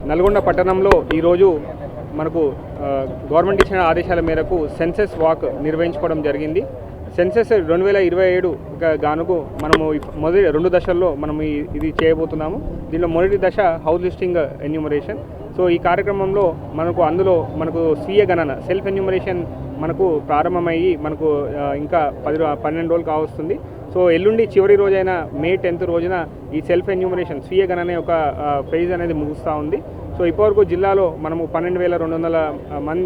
నల్గొండ పట్టణంలో ఈరోజు మనకు గవర్నమెంట్ ఇచ్చిన ఆదేశాల మేరకు సెన్సెస్ వాక్ నిర్వహించుకోవడం జరిగింది. సెన్సెస్ 2027 గానుకు మనము మొదటి 2 దశల్లో మనం ఇది చేయబోతున్నాము. దీనిలో మొదటి దశ హౌస్ లిస్టింగ్ ఎన్యూమరేషన్. సో ఈ కార్యక్రమంలో మనకు స్వీయ గణన సెల్ఫ్ ఎన్యూమరేషన్ మనకు ప్రారంభమయ్యి మనకు ఇంకా 12 రోజులు కావస్తుంది. సో ఎల్లుండి చివరి రోజైన మే 10th రోజున ఈ సెల్ఫ్ ఎన్యూమరేషన్ స్వీయ గణన యొక్క ఫేజ్ అనేది ముగుస్తూ ఉంది. సో ఇప్పటివరకు జిల్లాలో మనము 12,200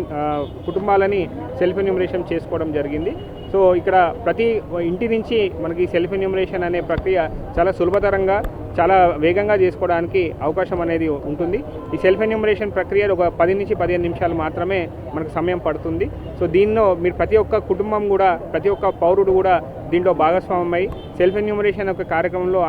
కుటుంబాలని సెల్ఫ్ ఎన్యూమరేషన్ చేసుకోవడం జరిగింది. సో ఇక్కడ ప్రతి ఇంటి నుంచి మనకి సెల్ఫ్ ఎన్యూమరేషన్ అనే ప్రక్రియ చాలా సులభతరంగా చాలా వేగంగా చేసుకోవడానికి అవకాశం అనేది ఉంటుంది. ఈ సెల్ఫ్ ఎన్యూమరేషన్ ప్రక్రియ ఒక 10 నుంచి 15 నిమిషాలు మాత్రమే మనకు సమయం పడుతుంది. సో దీనిలో మీరు ప్రతి ఒక్క కుటుంబం కూడా ప్రతి ఒక్క పౌరుడు కూడా దీంట్లో భాగస్వామ్యమై సెల్ఫ్ ఎన్యూమరేషన్ యొక్క కార్యక్రమంలో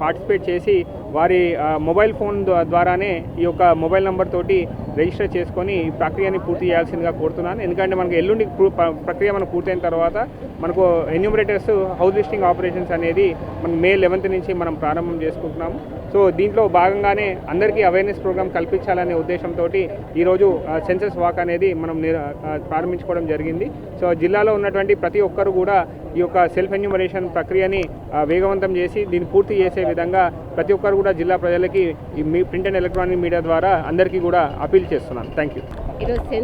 పార్టిసిపేట్ చేసి వారి మొబైల్ ఫోన్ ద్వారానే ఈ యొక్క మొబైల్ నెంబర్ తోటి రిజిస్టర్ చేసుకొని ఈ ప్రక్రియని పూర్తి చేయాల్సిందిగా కోరుతున్నాను. ఎందుకంటే మనకు ఎల్లుండి ప్రక్రియ మనకు పూర్తయిన తర్వాత మనకు ఎన్యూమరేటర్స్ హౌస్ లిస్టింగ్ ఆపరేషన్స్ అనేది మనం మే 11th నుంచి మనం ప్రారంభం చేసుకుంటున్నాము. సో దీంట్లో భాగంగానే అందరికీ అవేర్నెస్ ప్రోగ్రామ్ కల్పించాలనే ఉద్దేశంతో ఈరోజు సెన్సస్ వాక్ అనేది మనం ప్రారంభించుకోవడం జరిగింది. సో జిల్లాలో ఉన్నటువంటి ప్రతి ఒక్కరు కూడా ఈ యొక్క సెల్ఫ్ ఎన్యూమరేషన్ ప్రక్రియని వేగవంతం చేసి దీన్ని పూర్తి చేసే విధంగా ప్రతి ఒక్కరు కూడా జిల్లా ప్రజలకి ఈ ప్రింట్ అండ్ ఎలక్ట్రానిక్ మీడియా ద్వారా అందరికీ కూడా అపీల్ చేస్తున్నాను. Thank you.